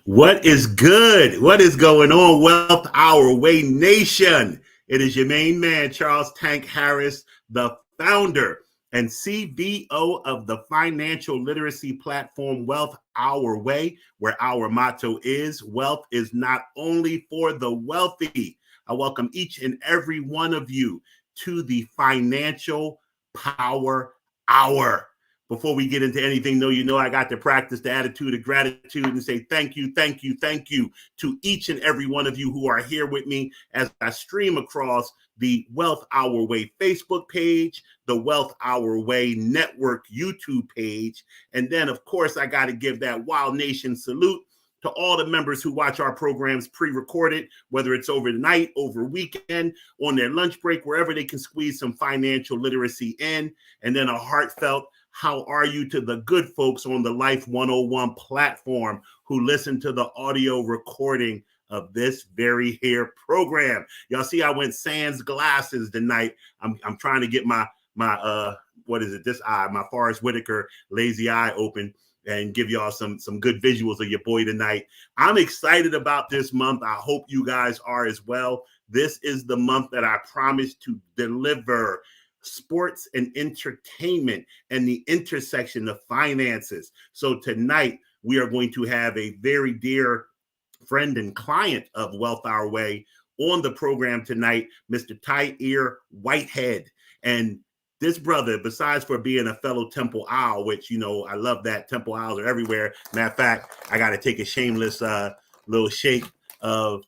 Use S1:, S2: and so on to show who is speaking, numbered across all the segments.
S1: What is good? What is going on, Wealth Our Way Nation? It is your main man, Charles Tank Harris, the founder and CBO of the financial literacy platform Wealth Our Way, where our motto is wealth is not only for the wealthy. I welcome each and every one of you to the Financial Power Hour. Before we get into anything, though, you know I got to practice the attitude of gratitude and say thank you to each and every one of you who are here with me as I stream across the Wealth Our Way Facebook page, the Wealth Our Way Network YouTube page, and then, of course, I got to give that Wild Nation salute to all the members who watch our programs pre-recorded, whether it's overnight, over weekend, on their lunch break, wherever they can squeeze some financial literacy in, and then a heartfelt how are you to the good folks on the Life 101 platform who listen to the audio recording of this very here program. Y'all see I went sans glasses tonight. I'm trying to get my what is it? This eye, my Forrest Whitaker lazy eye open and give y'all some good visuals of your boy tonight. I'm excited about this month. I hope you guys are as well. This is the month that I promised to deliver sports and entertainment and the intersection of finances. So tonight we are going to have a very dear friend and client of Wealth Our Way on the program tonight, Mr. Tahir Whitehead. And this brother, besides for being a fellow Temple Owl, which, you know, I love that Temple Owls are everywhere. Matter of fact, I got to take a shameless little shake of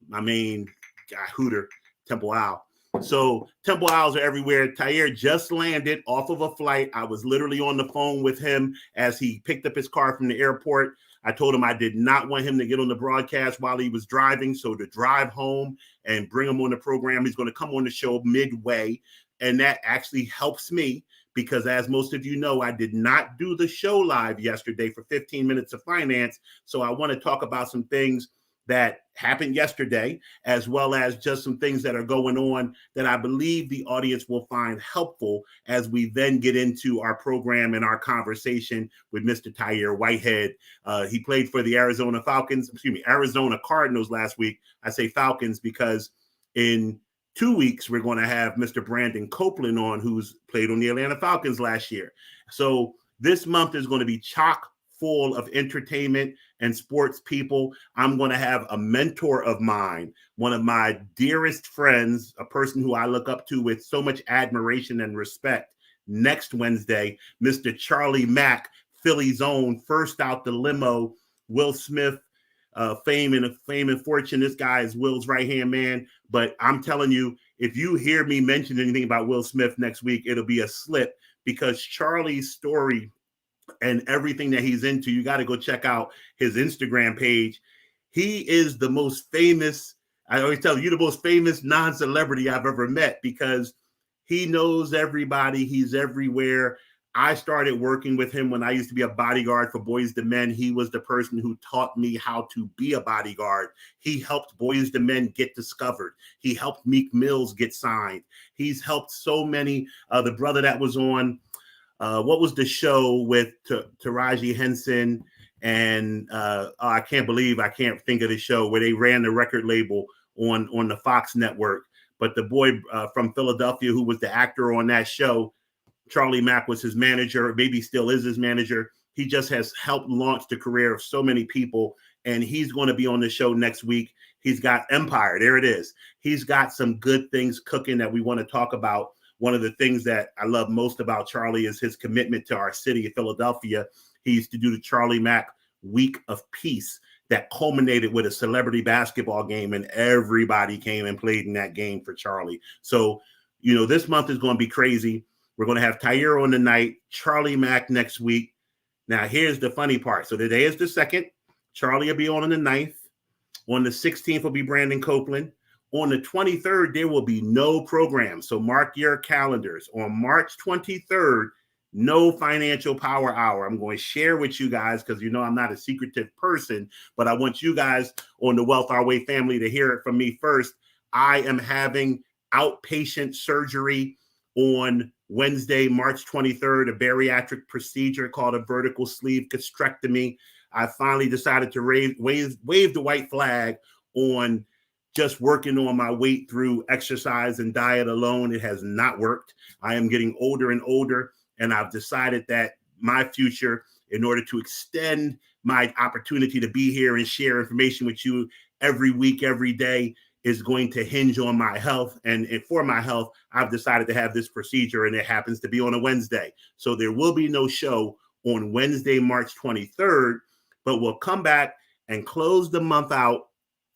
S1: my main guy, Hooter, Temple Owl. So Temple Owls are everywhere. Tahir just landed off of a flight. I was literally on the phone with him as he picked up his car from the airport. I told him I did not want him to get on the broadcast while he was driving. So to drive home and bring him on the program, he's going to come on the show midway. And that actually helps me because, as most of you know, I did not do the show live yesterday for 15 minutes of finance. So I want to talk about some things that happened yesterday, as well as just some things that are going on that I believe the audience will find helpful as we then get into our program and our conversation with Mr. Tahir Whitehead. He played for the Arizona Cardinals last week. I say Falcons because in 2 weeks, we're going to have Mr. Brandon Copeland on, who's played on the Atlanta Falcons last year. So this month is going to be chock full of entertainment and sports people. I'm going to have a mentor of mine, one of my dearest friends, a person who I look up to with so much admiration and respect, next Wednesday, Mr. Charlie Mack, Philly's own, first out the limo, Will Smith, fame and fortune. This guy is Will's right-hand man. But I'm telling you, if you hear me mention anything about Will Smith next week, it'll be a slip because Charlie's story and everything that he's into, you got to go check out his Instagram page. He is the most famous, I always tell you, the most famous non-celebrity I've ever met because he knows everybody. He's everywhere. I started working with him when I used to be a bodyguard for Boys to Men. He was the person who taught me how to be a bodyguard. He helped Boys to Men get discovered. He helped Meek Mills get signed. He's helped so many. The brother that was on, what was the show with Taraji Henson and I can't think of the show where they ran the record label on the Fox network. But the boy from Philadelphia who was the actor on that show, Charlie Mack was his manager, maybe still is his manager. He just has helped launch the career of so many people. And he's going to be on the show next week. He's got Empire. There it is. He's got some good things cooking that we want to talk about. One of the things that I love most about Charlie is his commitment to our city of Philadelphia. He used to do the Charlie Mack Week of Peace that culminated with a celebrity basketball game, and everybody came and played in that game for Charlie. So, you know, this month is going to be crazy. We're going to have Tahir on the night, Charlie Mack next week. Now, here's the funny part. So today is the 2nd. Charlie will be on the 9th. On the 16th will be Brandon Copeland. On the 23rd, there will be no program. So mark your calendars. On March 23rd, no Financial Power Hour. I'm going to share with you guys because, you know, I'm not a secretive person, but I want you guys on the Wealth Our Way family to hear it from me first. I am having outpatient surgery on Wednesday, March 23rd, a bariatric procedure called a vertical sleeve gastrectomy. I finally decided to wave the white flag on just working on my weight through exercise and diet alone. It has not worked. I am getting older and older, and I've decided that my future, in order to extend my opportunity to be here and share information with you every week, every day, is going to hinge on my health. And for my health, I've decided to have this procedure, and it happens to be on a Wednesday. So there will be no show on Wednesday, March 23rd, but we'll come back and close the month out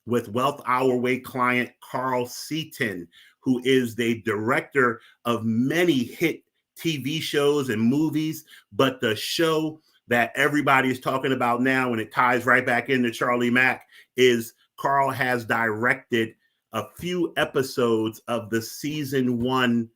S1: with Wealth Our Way client Carl Seaton, who is the director of many hit TV shows and movies. But the show that everybody is talking about now, and it ties right back into Charlie Mack, is Carl has directed a few episodes of the season 1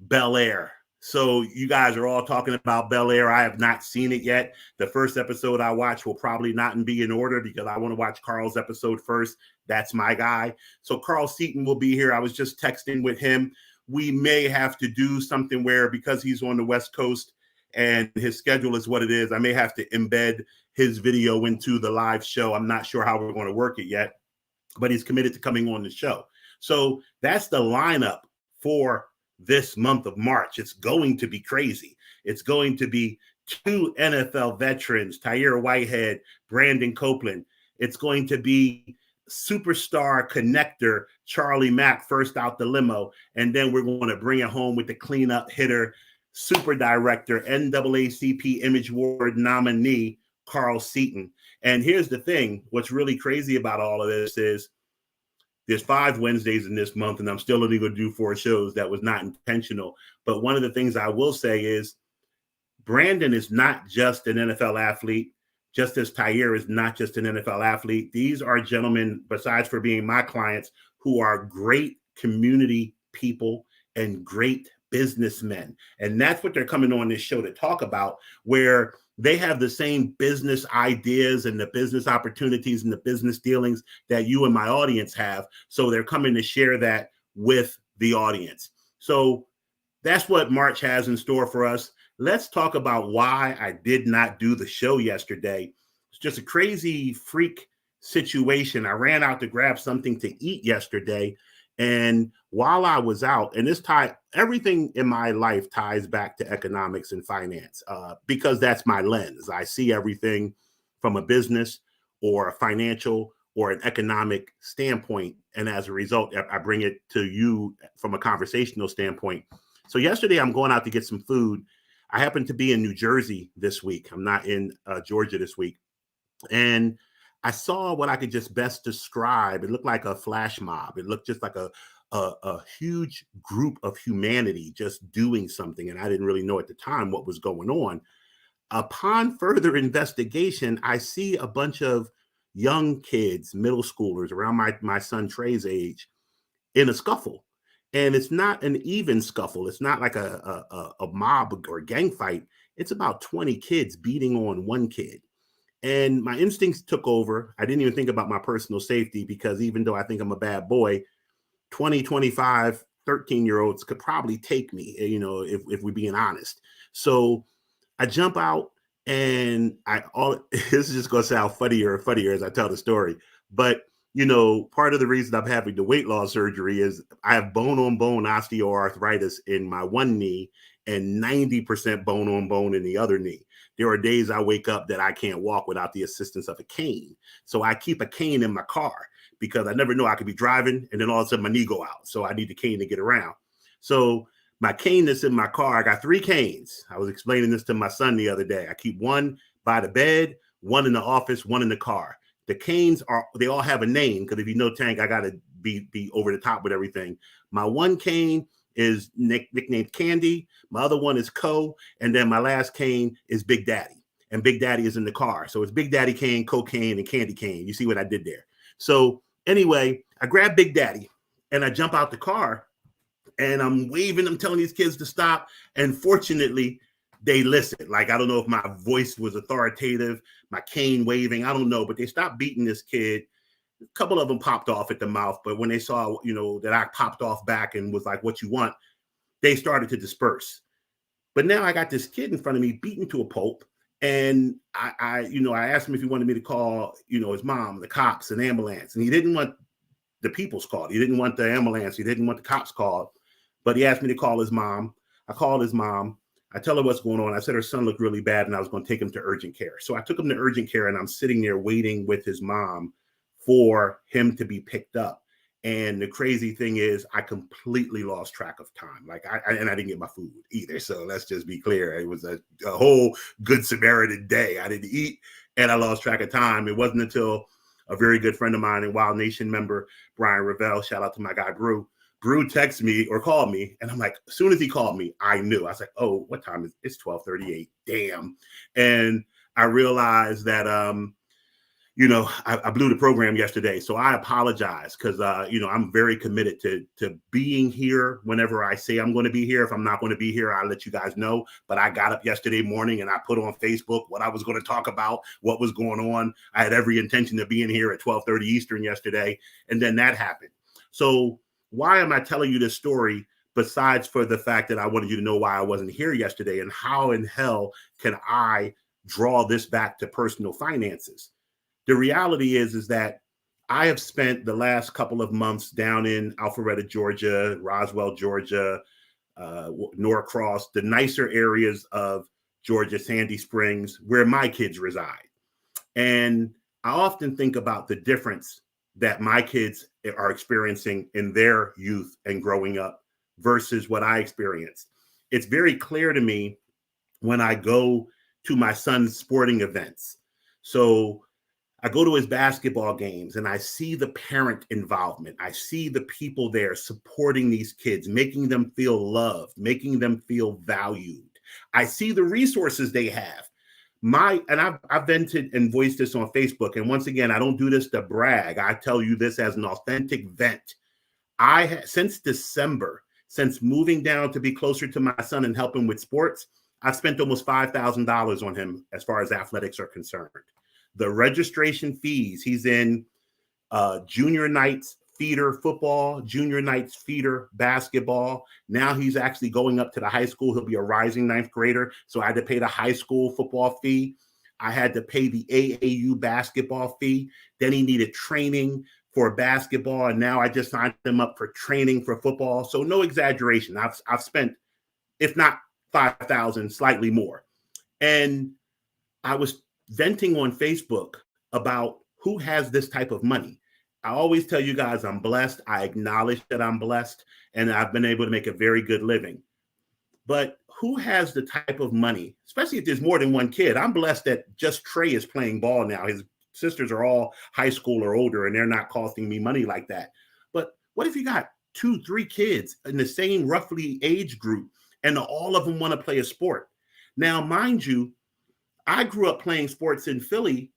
S1: Bel Air. So you guys are all talking about Bel Air. I have not seen it yet. The first episode I watch will probably not be in order because I want to watch Carl's episode first. That's my guy. So Carl Seaton will be here. I was just texting with him. We may have to do something where, because he's on the West Coast and his schedule is what it is, I may have to embed his video into the live show. I'm not sure how we're going to work it yet, but he's committed to coming on the show. So that's the lineup for this month of March. It's going to be crazy. It's going to be 2 NFL veterans, Tahir Whitehead, Brandon Copeland. It's going to be superstar connector Charlie Mack, first out the limo. And then we're going to bring it home with the cleanup hitter, super director, NAACP Image Award nominee, Carl Seaton. And here's the thing. What's really crazy about all of this is there's 5 Wednesdays in this month, and I'm still only going to do 4 shows. That was not intentional. But one of the things I will say is Brandon is not just an NFL athlete, just as Tahir is not just an NFL athlete. These are gentlemen, besides for being my clients, who are great community people and great businessmen. And that's what they're coming on this show to talk about, where they have the same business ideas and the business opportunities and the business dealings that you and my audience have. So they're coming to share that with the audience. So that's what March has in store for us. Let's talk about why I did not do the show yesterday. It's just a crazy freak situation. I ran out to grab something to eat yesterday. And while I was out, and everything in my life ties back to economics and finance, because that's my lens. I see everything from a business or a financial or an economic standpoint. And as a result, I bring it to you from a conversational standpoint. So yesterday, I'm going out to get some food. I happen to be in New Jersey this week. I'm not in Georgia this week. And I saw what I could just best describe. It looked like a flash mob. It looked just like a huge group of humanity just doing something. And I didn't really know at the time what was going on. Upon further investigation, I see a bunch of young kids, middle schoolers around my son Trey's age, in a scuffle. And it's not an even scuffle. It's not like a mob or gang fight. It's about 20 kids beating on one kid. And my instincts took over. I didn't even think about my personal safety, because even though I think I'm a bad boy, 20, 25, 13-year-olds could probably take me, if we're being honest. So I jump out, and this is just going to sound funnier and funnier as I tell the story. But part of the reason I'm having the weight loss surgery is I have bone-on-bone osteoarthritis in my one knee and 90% bone-on-bone in the other knee. There are days I wake up that I can't walk without the assistance of a cane. So I keep a cane in my car because I never know I could be driving and then all of a sudden my knee go out. So I need the cane to get around. So my cane that's in my car, I got 3 canes. I was explaining this to my son the other day. I keep one by the bed, one in the office, one in the car. The canes they all have a name, because if you know Tank, I got to be over the top with everything. My one cane is nicknamed Candy. My other one is Co. And then my last cane is Big Daddy. And Big Daddy is in the car. So it's Big Daddy cane, cocaine, and Candy cane. You see what I did there? So anyway, I grab Big Daddy and I jump out the car and I'm waving. I'm telling these kids to stop. And fortunately, they listened. Like, I don't know if my voice was authoritative, my cane waving, I don't know, but they stopped beating this kid. A couple of them popped off at the mouth, but when they saw, that I popped off back and was like, what you want, they started to disperse. But now I got this kid in front of me beaten to a pulp, And I asked him if he wanted me to call, his mom, the cops, an ambulance. And he didn't want the people's called. He didn't want the ambulance. He didn't want the cops called. But he asked me to call his mom. I called his mom. I tell her what's going on. I said her son looked really bad and I was going to take him to urgent care. So I took him to urgent care and I'm sitting there waiting with his mom for him to be picked up. And the crazy thing is I completely lost track of time. Like I didn't get my food either. So let's just be clear. It was a whole Good Samaritan day. I didn't eat and I lost track of time. It wasn't until a very good friend of mine and Wild Nation member, Brian Revelle, shout out to my guy, Brew texted me or called me. And I'm like, as soon as he called me, I knew. I was like, oh, what time is it? It's 12:38. Damn. And I realized that, I blew the program yesterday. So I apologize because, I'm very committed to being here whenever I say I'm going to be here. If I'm not going to be here, I'll let you guys know. But I got up yesterday morning and I put on Facebook what I was going to talk about, what was going on. I had every intention of being here at 12:30 Eastern yesterday. And then that happened. So why am I telling you this story besides for the fact that I wanted you to know why I wasn't here yesterday and how in hell can I draw this back to personal finances? The reality is that I have spent the last couple of months down in Alpharetta, Georgia, Roswell, Georgia, Norcross, the nicer areas of Georgia, Sandy Springs, where my kids reside. And I often think about the difference that my kids are experiencing in their youth and growing up versus what I experienced. It's very clear to me when I go to my son's sporting events. So I go to his basketball games and I see the parent involvement. I see the people there supporting these kids, making them feel loved, making them feel valued. I see the resources they have. I've vented and voiced this on Facebook. And once again, I don't do this to brag. I tell you this as an authentic vent. Since December, since moving down to be closer to my son and help him with sports, I've spent almost $5,000 on him as far as athletics are concerned. The registration fees, he's in junior nights feeder football, junior nights feeder basketball. Now he's actually going up to the high school. He'll be a rising ninth grader. So I had to pay the high school football fee. I had to pay the AAU basketball fee. Then he needed training for basketball. And now I just signed him up for training for football. So no exaggeration. I've spent, if not 5,000, slightly more. And I was venting on Facebook about who has this type of money. I always tell you guys I'm blessed. I acknowledge that I'm blessed and I've been able to make a very good living. But who has the type of money, especially if there's more than one kid? I'm blessed that just Trey is playing ball now. His sisters are all high school or older and they're not costing me money like that. But what if you got 2-3 kids in the same roughly age group and all of them want to play a sport? Now, mind you, I grew up playing sports in Philly,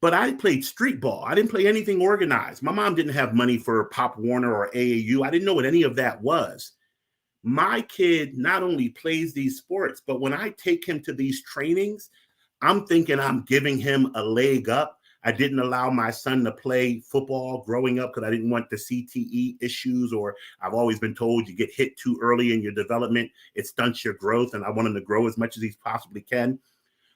S1: but I played street ball. I didn't play anything organized. My mom didn't have money for Pop Warner or AAU. I didn't know what any of that was. My kid not only plays these sports, but when I take him to these trainings, I'm thinking I'm giving him a leg up. I didn't allow my son to play football growing up because I didn't want the CTE issues, or I've always been told you get hit too early in your development, it stunts your growth, and I want him to grow as much as he possibly can.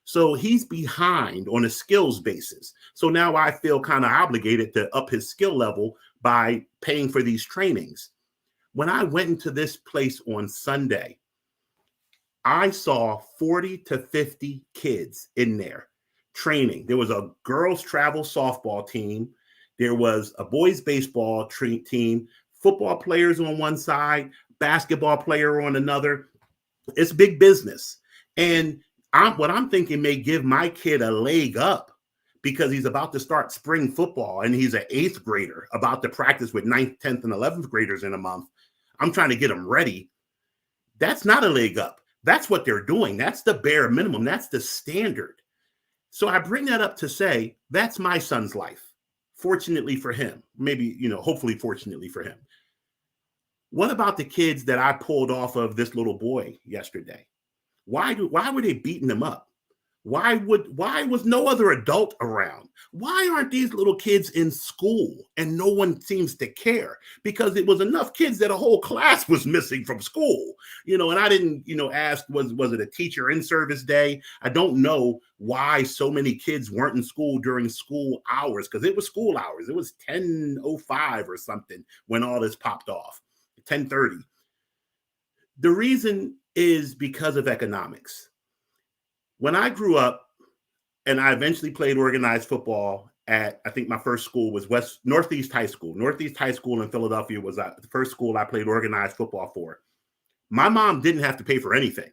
S1: So he's behind on a skills basis. So now I feel kind of obligated to up his skill level by paying for these trainings. When I went into this place on Sunday, I saw 40 to 50 kids in there training. There was a girls travel softball team. There was a boys baseball team, football players on one side, basketball player on another. It's big business. And what I'm thinking may give my kid a leg up because he's about to start spring football and he's an 8th grader about to practice with 9th, 10th, and 11th graders in a month. I'm trying to get him ready. That's not a leg up. That's what they're doing. That's the bare minimum. That's the standard. So I bring that up to say that's my son's life. Fortunately for him, maybe, hopefully fortunately for him. What about the kids that I pulled off of this little boy yesterday? Why were they beating him up? Why was no other adult around? Why aren't these little kids in school and no one seems to care? Because it was enough kids that a whole class was missing from school. And I didn't, ask, was it a teacher in service day? I don't know why so many kids weren't in school during school hours, because it was school hours. It was 10:05 or something when all this popped off. 10:30. The reason is because of economics. When I grew up, and I eventually played organized football at, I think my first school was Northeast High School. Northeast High School in Philadelphia was the first school I played organized football for. My mom didn't have to pay for anything.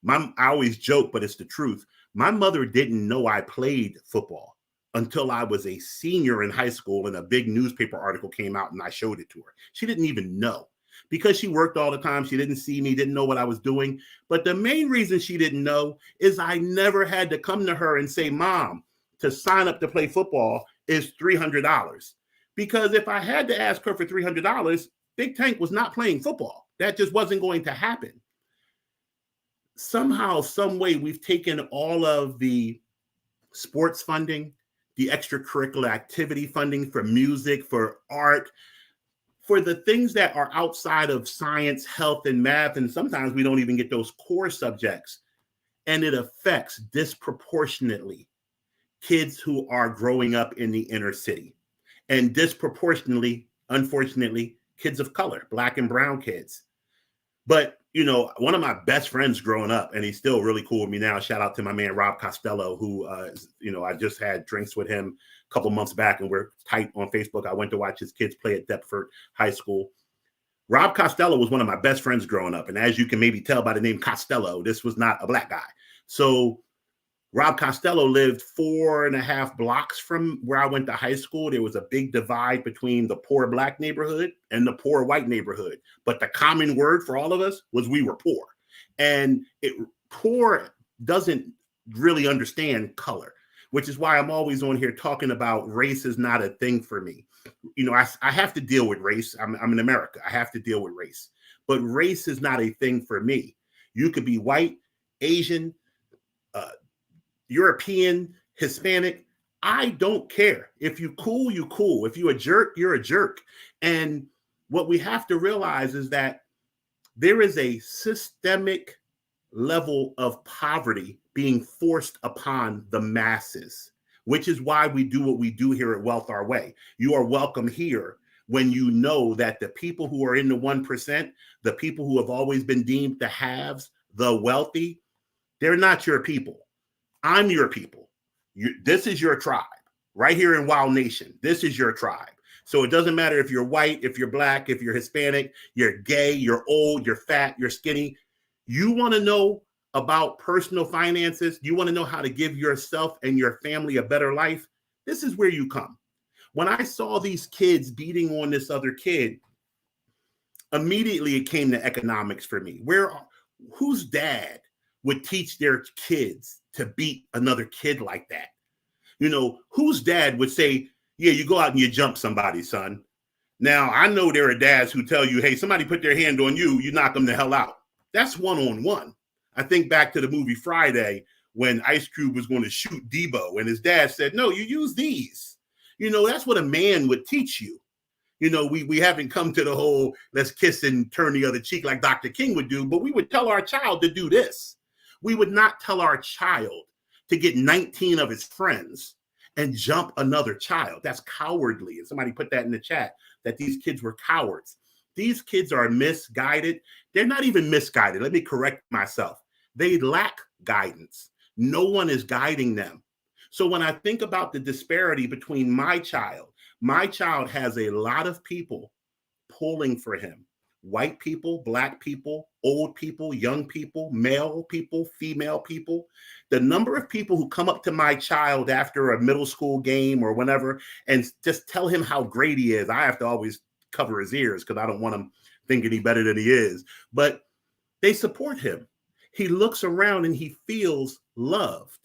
S1: I always joke, but it's the truth. My mother didn't know I played football until I was a senior in high school and a big newspaper article came out and I showed it to her. She didn't even know, because she worked all the time. She didn't see me, didn't know what I was doing. But the main reason she didn't know is I never had to come to her and say, Mom, to sign up to play football is $300. Because if I had to ask her for $300, Big Tank was not playing football. That just wasn't going to happen. Somehow, some way, we've taken all of the sports funding, the extracurricular activity funding for music, for art, for the things that are outside of science, health, and math, and sometimes we don't even get those core subjects, and it affects disproportionately kids who are growing up in the inner city, and disproportionately, unfortunately, kids of color, Black and brown kids. But, one of my best friends growing up, and he's still really cool with me now, shout out to my man, Rob Costello, who, I just had drinks with him a couple months back, and we're tight on Facebook. I went to watch his kids play at Deptford High School. Rob Costello was one of my best friends growing up. And as you can maybe tell by the name Costello, this was not a Black guy. So Rob Costello lived 4.5 blocks from where I went to high school. There was a big divide between the poor Black neighborhood and the poor white neighborhood. But the common word for all of us was we were poor. And poor doesn't really understand color, which is why I'm always on here talking about race is not a thing for me. I have to deal with race. I'm in America. I have to deal with race. But race is not a thing for me. You could be white, Asian, European, Hispanic. I don't care. If you cool, you cool. If you a jerk, you're a jerk. And what we have to realize is that there is a systemic level of poverty being forced upon the masses, which is why we do what we do here at Wealth Our Way. You are welcome here when you know that the people who are in the 1%, the people who have always been deemed the haves, the wealthy, they're not your people. I'm your people. This is your tribe right here in Wild Nation. This is your tribe. So it doesn't matter if you're white, if you're Black, if you're Hispanic, you're gay, you're old, you're fat, you're skinny. You want to know about personal finances? You want to know how to give yourself and your family a better life? This is where you come. When I saw these kids beating on this other kid, immediately it came to economics for me. Whose dad would teach their kids to beat another kid like that? Whose dad would say, yeah, you go out and you jump somebody, son. Now, I know there are dads who tell you, hey, somebody put their hand on you, you knock them the hell out. That's one-on-one. I think back to the movie Friday when Ice Cube was going to shoot Debo and his dad said, no, you use these. That's what a man would teach you. We haven't come to the whole let's kiss and turn the other cheek like Dr. King would do, but we would tell our child to do this. We would not tell our child to get 19 of his friends and jump another child. That's cowardly. And somebody put that in the chat, that these kids were cowards. These kids are misguided. They're not even misguided. Let me correct myself. They lack guidance. No one is guiding them. So when I think about the disparity between my child has a lot of people pulling for him. White people, Black people, old people, young people, male people, female people. The number of people who come up to my child after a middle school game or whenever and just tell him how great he is. I have to always cover his ears because I don't want him thinking he's better than he is. But they support him. He looks around and he feels loved.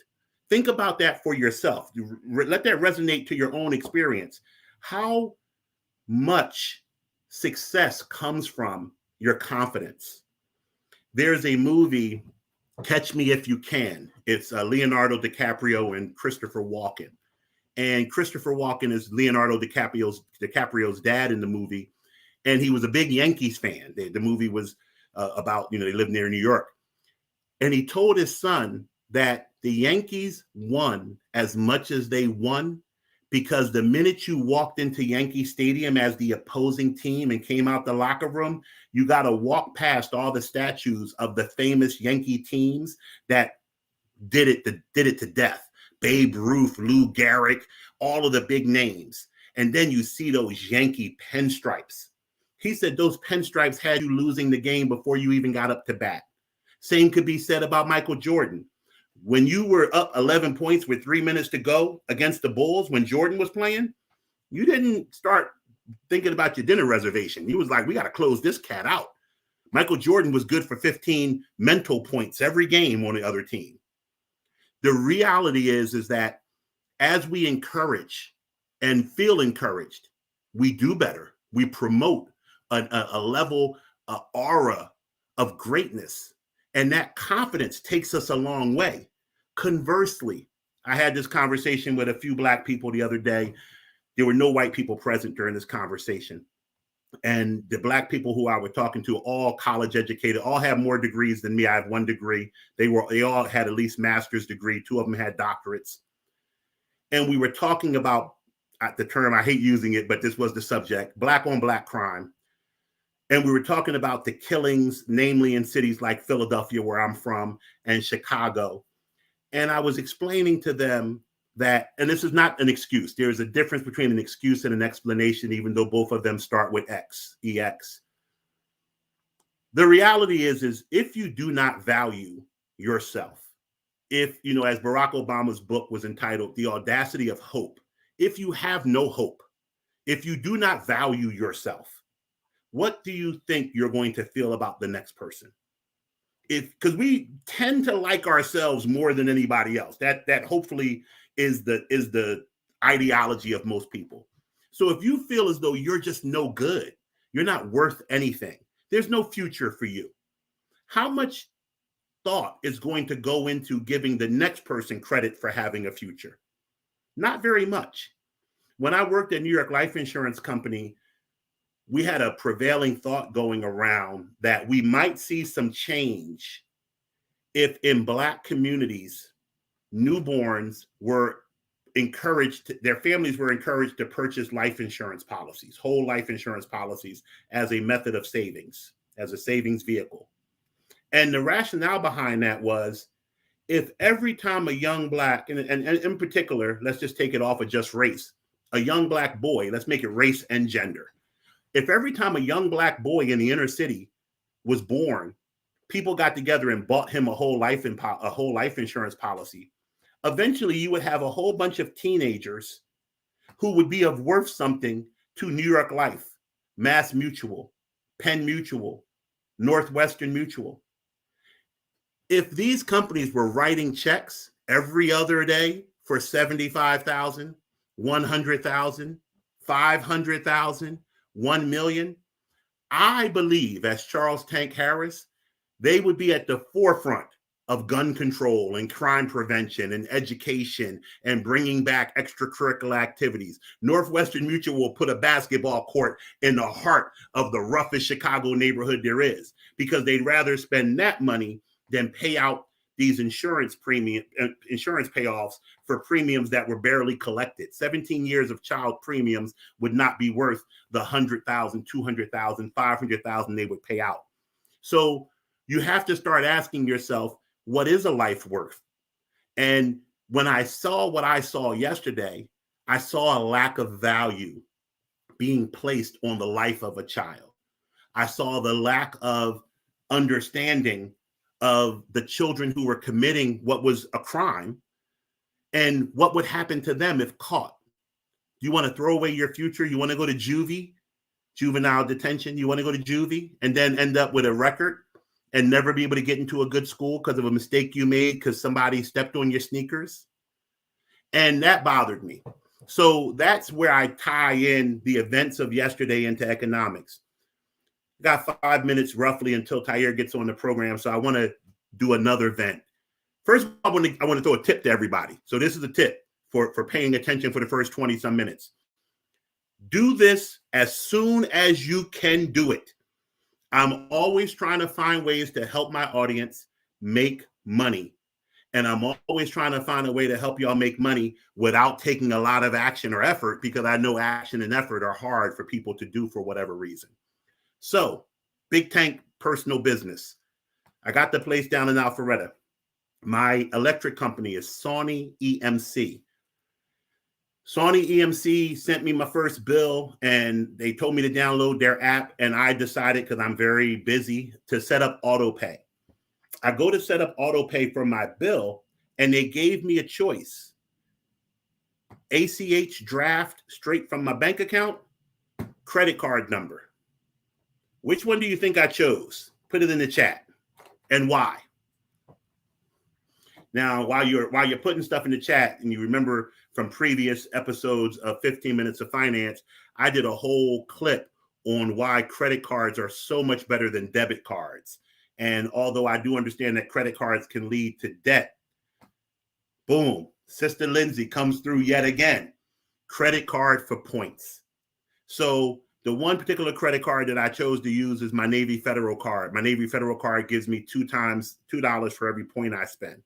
S1: Think about that for yourself. Let that resonate to your own experience. How much success comes from your confidence. There's a movie, Catch Me If You Can. It's Leonardo DiCaprio and Christopher Walken. And Christopher Walken is Leonardo DiCaprio's dad in the movie. And he was a big Yankees fan. The movie was about, they lived near New York. And he told his son that the Yankees won as much as they won because the minute you walked into Yankee Stadium as the opposing team and came out the locker room, you got to walk past all the statues of the famous Yankee teams that did it to death. Babe Ruth, Lou Gehrig, all of the big names. And then you see those Yankee pinstripes. He said those pinstripes had you losing the game before you even got up to bat. Same could be said about Michael Jordan. When you were up 11 points with 3 minutes to go against the Bulls when Jordan was playing, you didn't start thinking about your dinner reservation. You was like, we got to close this cat out. Michael Jordan was good for 15 mental points every game on the other team. The reality is that as we encourage and feel encouraged, we do better. We promote a level, aura of greatness. And that confidence takes us a long way. Conversely, I had this conversation with a few Black people the other day. There were no white people present during this conversation. And the Black people who I was talking to, all college educated, all have more degrees than me. I have 1 degree. They all had at least master's degree. 2 of them had doctorates. And we were talking about the term, I hate using it, but this was the subject, Black on Black crime. And we were talking about the killings, namely in cities like Philadelphia, where I'm from, and Chicago. And I was explaining to them that, and this is not an excuse. There is a difference between an excuse and an explanation, even though both of them start with X, EX. The reality is if you do not value yourself, if, as Barack Obama's book was entitled, The Audacity of Hope, if you have no hope, if you do not value yourself, what do you think you're going to feel about the next person? Because we tend to like ourselves more than anybody else. That hopefully is the ideology of most people. So if you feel as though you're just no good, you're not worth anything, there's no future for you, how much thought is going to go into giving the next person credit for having a future? Not very much. When I worked at New York Life Insurance Company, we had a prevailing thought going around that we might see some change if in Black communities, newborns were encouraged, their families were encouraged to purchase life insurance policies, whole life insurance policies, as a method of savings, as a savings vehicle. And the rationale behind that was, if every time a young Black, and in particular, let's just take it off of just race, a young Black boy, let's make it race and gender. If every time a young Black boy in the inner city was born, people got together and bought him a whole life insurance policy, eventually you would have a whole bunch of teenagers who would be of worth something to New York Life, Mass Mutual, Penn Mutual, Northwestern Mutual. If these companies were writing checks every other day for $75,000, $100,000, $500,000, $1 million, I believe, as Charles Tank Harris, they would be at the forefront of gun control and crime prevention and education and bringing back extracurricular activities. Northwestern Mutual will put a basketball court in the heart of the roughest Chicago neighborhood there is, because they'd rather spend that money than pay out these insurance payoffs for premiums that were barely collected. 17 years of child premiums would not be worth the $100,000, $200,000, $500,000 they would pay out. So you have to start asking yourself, what is a life worth? And when I saw what I saw yesterday, I saw a lack of value being placed on the life of a child. I saw the lack of understanding of the children who were committing what was a crime and what would happen to them if caught. You want to throw away your future? You want to go to juvie, juvenile detention? You want to go to juvie and then end up with a record and never be able to get into a good school because of a mistake you made because somebody stepped on your sneakers? And that bothered me. So that's where I tie in the events of yesterday into economics. Got 5 minutes roughly until Tahir gets on the program, so I want to do another vent. First of all, I want to throw a tip to everybody. So this is a tip for paying attention for the first 20 some minutes. Do this as soon as you can do it. I'm always trying to find ways to help my audience make money. And I'm always trying to find a way to help y'all make money without taking a lot of action or effort, because I know action and effort are hard for people to do for whatever reason. So, Big Tank personal business. I got the place down in Alpharetta. My electric company is Sawney EMC. Sawney EMC sent me my first bill, and they told me to download their app, and I decided, because I'm very busy, to set up auto pay. I go to set up auto pay for my bill, and they gave me a choice. ACH draft straight from my bank account, credit card number. Which one do you think I chose? Put it in the chat. And why? Now, while you're putting stuff in the chat, and you remember from previous episodes of 15 Minutes of Finance, I did a whole clip on why credit cards are so much better than debit cards. And although I do understand that credit cards can lead to debt, boom, Sister Lindsay comes through yet again. Credit card for points. So the one particular credit card that I chose to use is my Navy Federal card. My Navy Federal card gives me $2 for every point I spend.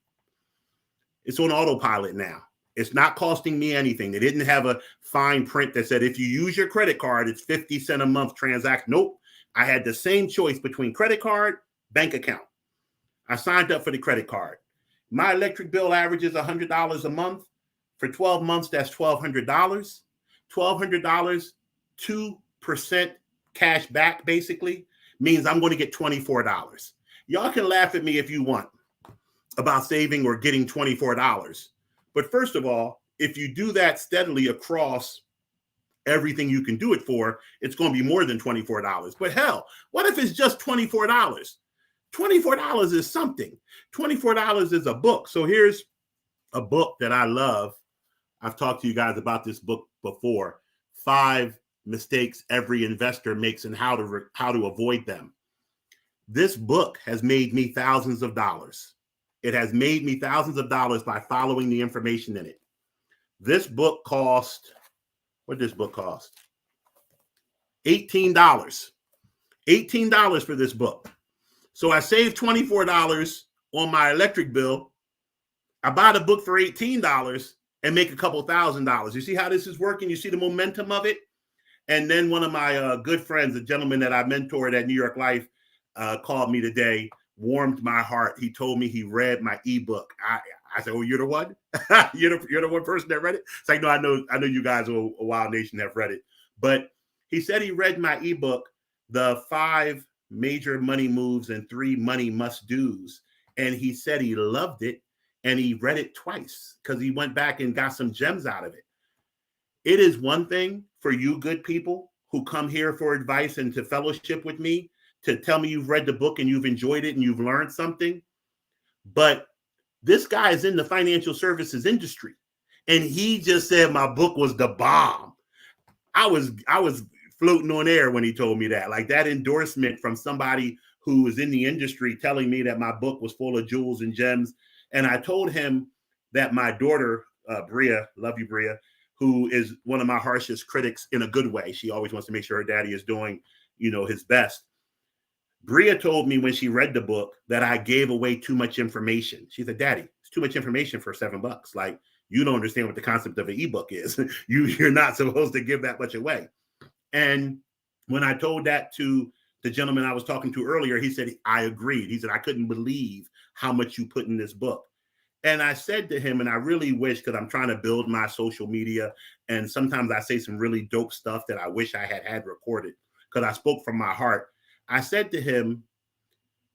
S1: It's on autopilot now. It's not costing me anything. They didn't have a fine print that said, if you use your credit card, it's 50 cents a month transaction. Nope. I had the same choice between credit card, bank account. I signed up for the credit card. My electric bill averages $100 a month. For 12 months, that's $1,200. $1,200, 2% cash back, basically, means I'm going to get $24. Y'all can laugh at me if you want about saving or getting $24. But first of all, if you do that steadily across everything you can do it for, it's going to be more than $24. But hell, what if it's just $24? $24 is something. $24 is a book. So here's a book that I love. I've talked to you guys about this book before. 5 mistakes every investor makes and how to avoid them. This book has made me thousands of dollars. It has made me thousands of dollars by following the information in it. This book cost, what did this book cost? $18. $18 for this book. So I saved $24 on my electric bill. I buy the book for $18 and make a couple $1,000s. You see how this is working? You see the momentum of it? And then one of my good friends, a gentleman that I mentored at New York Life, called me today, warmed my heart. He told me he read my ebook. I said, "Oh, you're the one? you're the one person that read it?" It's like, no, I know you guys, a Wild Nation, have read it. But he said he read my ebook, The 5 Major Money Moves and 3 Money Must-Dos. And he said he loved it, and he read it twice because he went back and got some gems out of it. It is one thing for you good people who come here for advice and to fellowship with me to tell me you've read the book and you've enjoyed it and you've learned something. But this guy is in the financial services industry, and he just said my book was the bomb. I was floating on air when he told me that. Like, that endorsement from somebody who is in the industry telling me that my book was full of jewels and gems. And I told him that my daughter, Bria, love you, Bria, who is one of my harshest critics in a good way. She always wants to make sure her daddy is doing, his best. Bria told me when she read the book that I gave away too much information. She said, "Daddy, it's too much information for $7. Like, you don't understand what the concept of an ebook is. You're not supposed to give that much away." And when I told that to the gentleman I was talking to earlier, he said, I agreed. He said, "I couldn't believe how much you put in this book." And I said to him, and I really wish, because I'm trying to build my social media, and sometimes I say some really dope stuff that I wish I had recorded because I spoke from my heart. I said to him,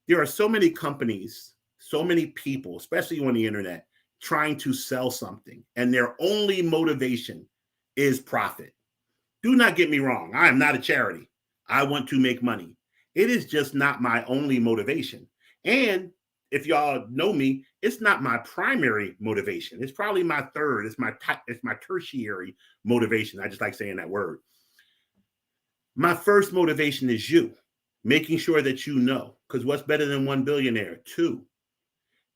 S1: there are so many companies, so many people, especially on the internet, trying to sell something, and their only motivation is profit. Do not get me wrong. I am not a charity. I want to make money. It is just not my only motivation. And if y'all know me, it's not my primary motivation. It's probably my third. It's my tertiary motivation. I just like saying that word. My first motivation is you, making sure that you know, because what's better than 1 billionaire? 2.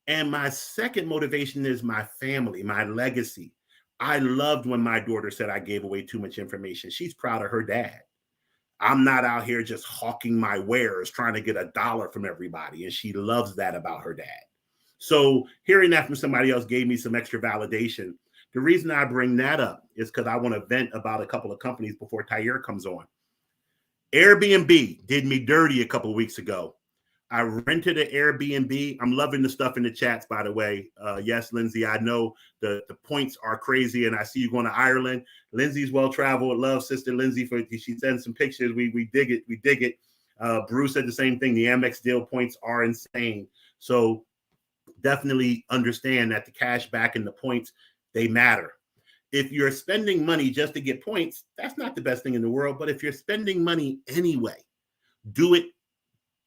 S1: And my second motivation is my family, my legacy. I loved when my daughter said I gave away too much information. She's proud of her dad. I'm not out here just hawking my wares, trying to get $1 from everybody. And she loves that about her dad. So hearing that from somebody else gave me some extra validation. The reason I bring that up is because I want to vent about a couple of companies before Tahir comes on. Airbnb did me dirty a couple of weeks ago. I rented an Airbnb. I'm loving the stuff in the chats, by the way. Yes, Lindsay, I know the points are crazy, and I see you going to Ireland. Lindsay's well-traveled. Love Sister Lindsay. She sends some pictures. We dig it. We dig it. Bruce said the same thing. The Amex deal points are insane. So definitely understand that the cash back and the points, they matter. If you're spending money just to get points, that's not the best thing in the world. But if you're spending money anyway, do it.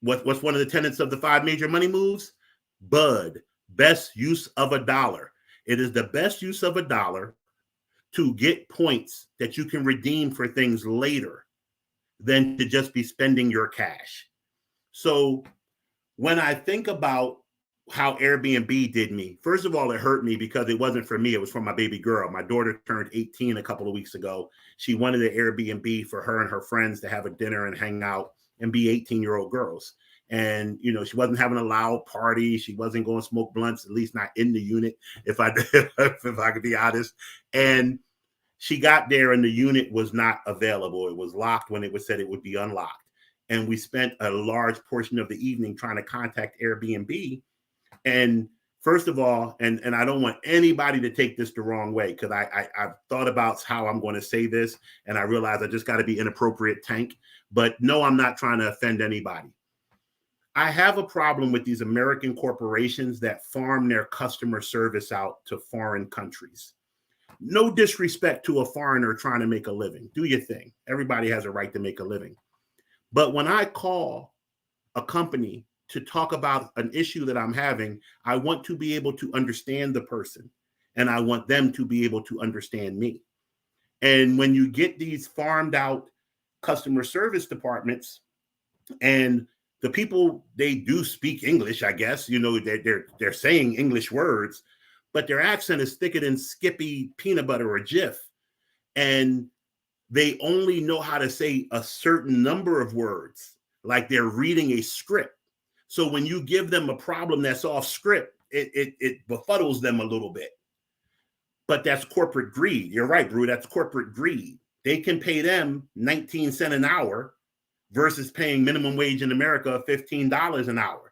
S1: What's one of the tenets of the 5 major money moves? BUD, best use of $1. It is the best use of $1 to get points that you can redeem for things later than to just be spending your cash. So when I think about how Airbnb did me, first of all, it hurt me because it wasn't for me. It was for my baby girl. My daughter turned 18 a couple of weeks ago. She wanted an Airbnb for her and her friends to have a dinner and hang out and be 18-year-old girls. And, you know, she wasn't having a loud party. She wasn't going to smoke blunts, at least not in the unit, if I could be honest. And she got there and the unit was not available. It was locked when it was said it would be unlocked. And we spent a large portion of the evening trying to contact Airbnb. And first of all, and I don't want anybody to take this the wrong way, because I've thought about how I'm going to say this, and I realize I just got to be inappropriate, Tank. But no, I'm not trying to offend anybody. I have a problem with these American corporations that farm their customer service out to foreign countries. No disrespect to a foreigner trying to make a living. Do your thing. Everybody has a right to make a living. But when I call a company to talk about an issue that I'm having, I want to be able to understand the person, and I want them to be able to understand me. And when you get these farmed out customer service departments, and the people, they do speak English, I guess, you know, they're saying English words, but their accent is thicker than Skippy peanut butter or Jif. And they only know how to say a certain number of words, like they're reading a script. So when you give them a problem that's off script, it befuddles them a little bit. But that's corporate greed. You're right, Brew. That's corporate greed. They can pay them 19 cents an hour versus paying minimum wage in America $15 an hour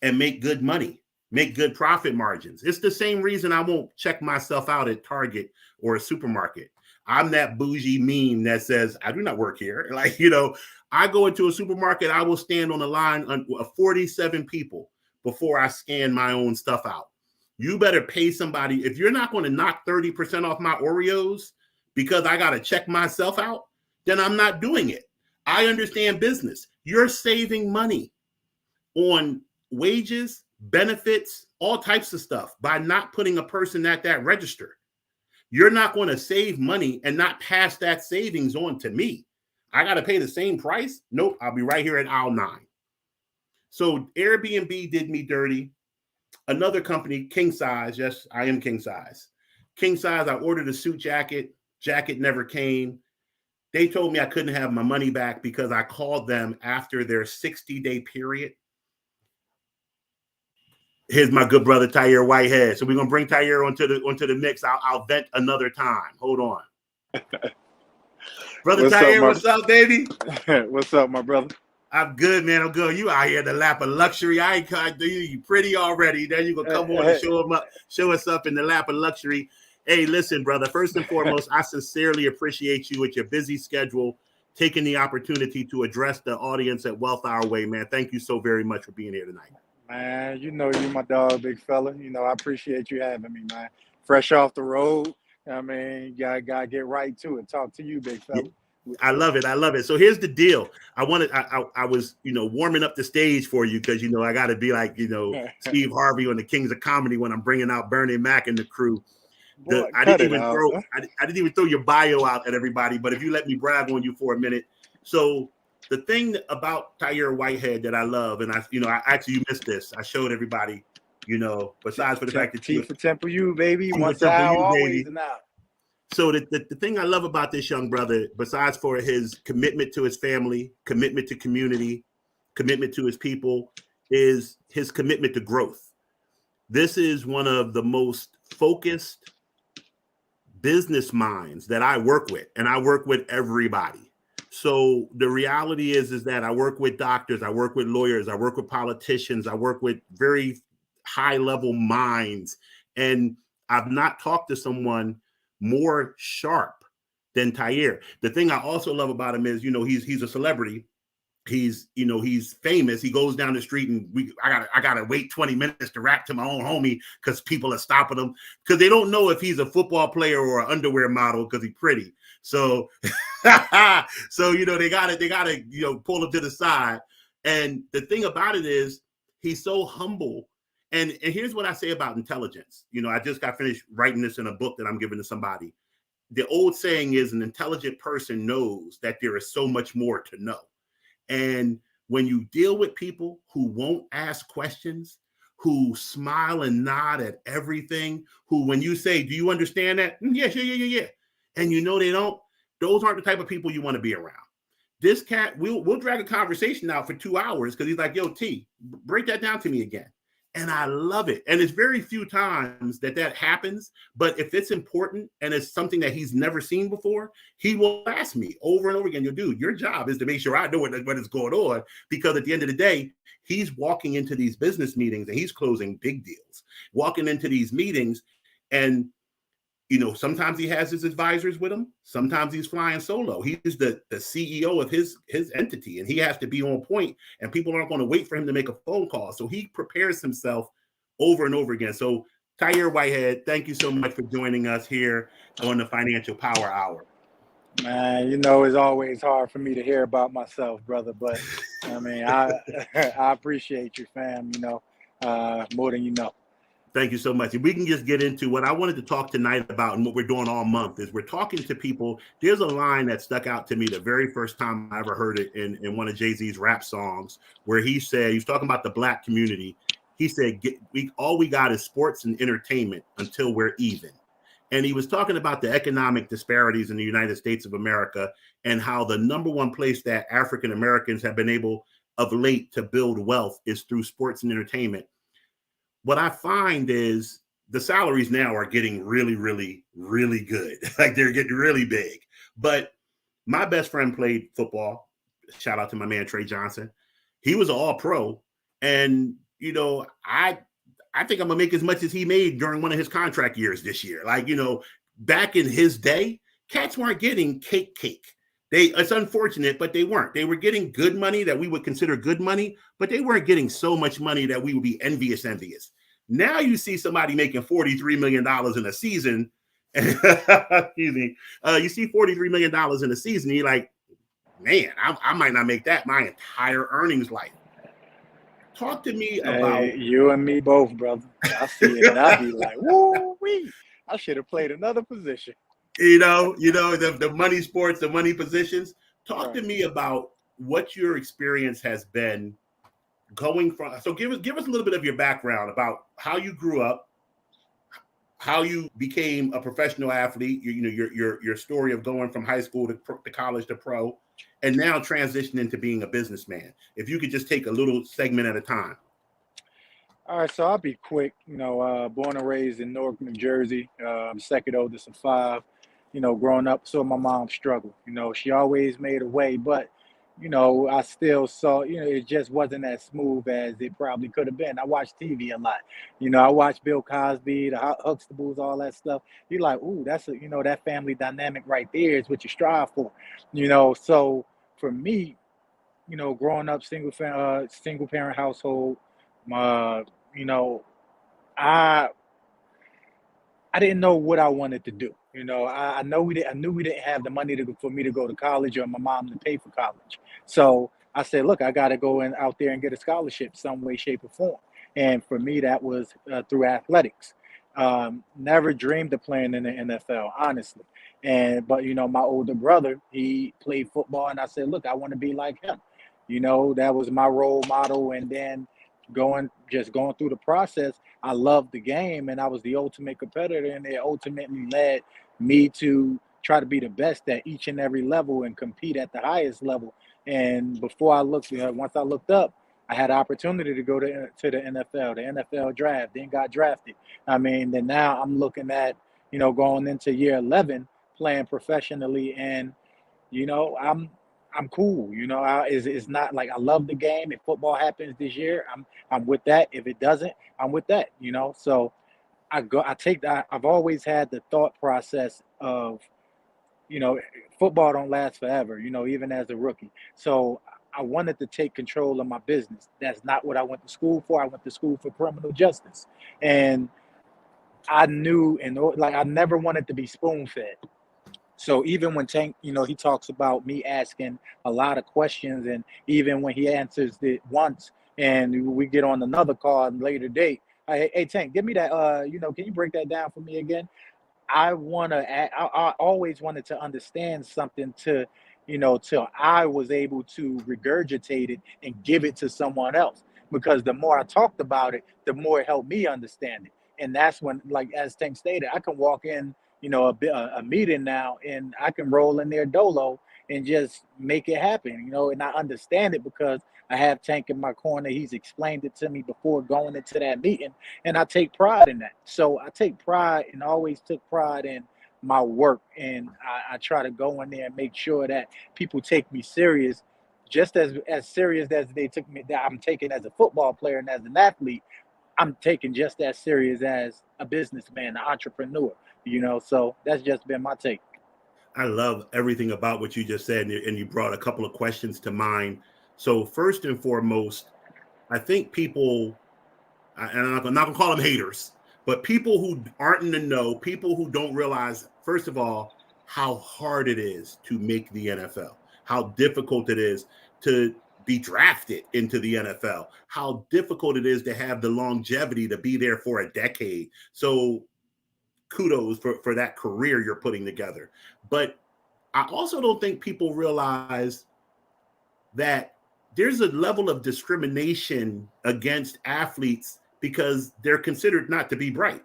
S1: and make good money, make good profit margins. It's the same reason I won't check myself out at Target or a supermarket. I'm that bougie meme that says, I do not work here. Like, you know, I go into a supermarket, I will stand on the line of 47 people before I scan my own stuff out. You better pay somebody. If you're not going to knock 30% off my Oreos because I got to check myself out, then I'm not doing it. I understand business. You're saving money on wages, benefits, all types of stuff by not putting a person at that register. You're not going to save money and not pass that savings on to me. I got to pay the same price? Nope, I'll be right here at aisle 9. So Airbnb did me dirty. Another company, King Size. Yes, I am King Size. King Size, I ordered a suit jacket. Jacket never came. They told me I couldn't have my money back because I called them after their 60-day period. Here's my good brother, Tahir Whitehead. So we're going to bring Tahir onto the mix. I'll vent another time. Hold on. Brother Tahir, what's up, baby?
S2: What's up, my brother?
S1: I'm good, man. I'm good. You out here in the lap of luxury. I ain't cut you pretty already. Then you gonna come on and show us up in the lap of luxury. Hey, listen, brother. First and foremost, I sincerely appreciate you with your busy schedule, taking the opportunity to address the audience at Wealth Our Way, man. Thank you so very much for being here tonight.
S2: Man, you know you my dog, big fella. You know, I appreciate you having me, man. Fresh off the road. I mean, you gotta get right to it. Talk to you, big fella.
S1: I love it. I love it. So here's the deal. I was, warming up the stage for you because, I got to be like, Steve Harvey on the Kings of Comedy when I'm bringing out Bernie Mac and the crew.
S2: Boy,
S1: I didn't even throw your bio out at everybody, but if you let me brag on you for a minute. So the thing about Tahir Whitehead that I love, and you missed this. I showed everybody besides for the fact that
S2: T
S1: you're
S2: for Temple U, baby.
S1: T for
S2: Once
S1: Temple
S2: out,
S1: U,
S2: always
S1: baby.
S2: an out.
S1: So the thing I love about this young brother, besides for his commitment to his family, commitment to community, commitment to his people, is his commitment to growth. This is one of the most focused business minds that I work with, and I work with everybody. So the reality is that I work with doctors, I work with lawyers, I work with politicians, I work with very high level minds, and I've not talked to someone more sharp than Tahir. The thing I also love about him is, he's a celebrity, he's famous. He goes down the street and I gotta wait 20 minutes to rap to my own homie because people are stopping him because they don't know if he's a football player or an underwear model because he's pretty. So so they gotta pull him to the side. And the thing about it is he's so humble. And here's what I say about intelligence. I just got finished writing this in a book that I'm giving to somebody. The old saying is an intelligent person knows that there is so much more to know. And when you deal with people who won't ask questions, who smile and nod at everything, who, when you say, "Do you understand that?" Yes, yeah. And they don't, those aren't the type of people you want to be around. This cat, we'll drag a conversation out for 2 hours because he's like, "Yo, T, break that down to me again." And I love it. And it's very few times that happens. But if it's important and it's something that he's never seen before, he will ask me over and over again, dude, your job is to make sure I know what is going on. Because at the end of the day, he's walking into these business meetings and he's closing big deals, walking into these meetings. And sometimes he has his advisors with him. Sometimes he's flying solo. He's the CEO of his entity, and he has to be on point. And people aren't going to wait for him to make a phone call. So he prepares himself over and over again. So Tahir Whitehead, thank you so much for joining us here on the Financial Power Hour.
S2: Man, it's always hard for me to hear about myself, brother. But I mean, I I appreciate you, fam. More than you know.
S1: Thank you so much. And we can just get into what I wanted to talk tonight about, and what we're doing all month is we're talking to people. There's a line that stuck out to me the very first time I ever heard it in one of Jay-Z's rap songs, where he was talking about the Black community. He said, all we got is sports and entertainment until we're even. And he was talking about the economic disparities in the United States of America and how the number one place that African Americans have been able of late to build wealth is through sports and entertainment. What I find is the salaries now are getting really, really, really good. Like they're getting really big. But my best friend played football. Shout out to my man, Trey Johnson. He was an all pro. And, I think I'm going to make as much as he made during one of his contract years this year. Like, back in his day, cats weren't getting cake. It's unfortunate, but they weren't. They were getting good money that we would consider good money, but they weren't getting so much money that we would be envious. Now you see somebody making $43 million in a season. Excuse me. You see $43 million in a season. And you're like, man, I might not make that my entire earnings life. Talk to me about.
S2: Hey, you and me both, brother. I see it, and I be like, woo wee. I should have played another position.
S1: The money sports, the money positions. Talk
S2: Right.
S1: to me about what your experience has been going from. So give us a little bit of your background about how you grew up, how you became a professional athlete. Your story of going from high school to college to pro, and now transitioning to being a businessman. If you could just take a little segment at a time.
S2: All right, so I'll be quick. Born and raised in Newark, New Jersey. I'm second oldest of five. Growing up, saw my mom struggle. She always made a way, but I still saw, it just wasn't as smooth as it probably could have been. I watched TV a lot. I watched Bill Cosby, the Huxtables, all that stuff. You're like, ooh, that's that family dynamic right there is what you strive for. So for me, growing up single parent household, you know, I I didn't know what I wanted to do. I know we didn't. I knew we didn't have the money for me to go to college or my mom to pay for college. So I said, look, I got to go out there and get a scholarship, some way, shape, or form. And for me, that was through athletics. Never dreamed of playing in the NFL, honestly. But my older brother, he played football, and I said, look, I want to be like him. That was my role model. And then going through the process, I loved the game and I was the ultimate competitor, and it ultimately led me to try to be the best at each and every level and compete at the highest level. And once I looked up, I had an opportunity to go to the NFL draft, then got drafted. I mean, then now I'm looking at, going into year 11, playing professionally, and I'm cool. It's not like I love the game. If football happens this year, I'm with that. If it doesn't, I'm with that. So I take that. I've always had the thought process of, you know, football don't last forever. Even as a rookie. So I wanted to take control of my business. That's not what I went to school for. I went to school for criminal justice, and I knew, and like, I never wanted to be spoon fed. So even when Tank, he talks about me asking a lot of questions, and even when he answers it once, and we get on another call at a later date, hey Tank, give me that. Can you break that down for me again? I always wanted to understand something till I was able to regurgitate it and give it to someone else. Because the more I talked about it, the more it helped me understand it. And that's when, like as Tank stated, I can walk in, a meeting now, and I can roll in there dolo and just make it happen, and I understand it because I have Tank in my corner. He's explained it to me before going into that meeting, and I take pride in that. So I take pride, and always took pride in my work, and I try to go in there and make sure that people take me serious, just as serious as they took me, that I'm taken as a football player and as an athlete. I'm taken just as serious as a businessman, an entrepreneur. So that's just been my take.
S1: I love everything about what you just said, and you brought a couple of questions to mind. So first and foremost, I think people, and I'm not gonna call them haters, but people who aren't in the know, people who don't realize, first of all, how hard it is to make the NFL, how difficult it is to be drafted into the NFL, how difficult it is to have the longevity to be there for a decade. So kudos for that career you're putting together. But I also don't think people realize that there's a level of discrimination against athletes because they're considered not to be bright.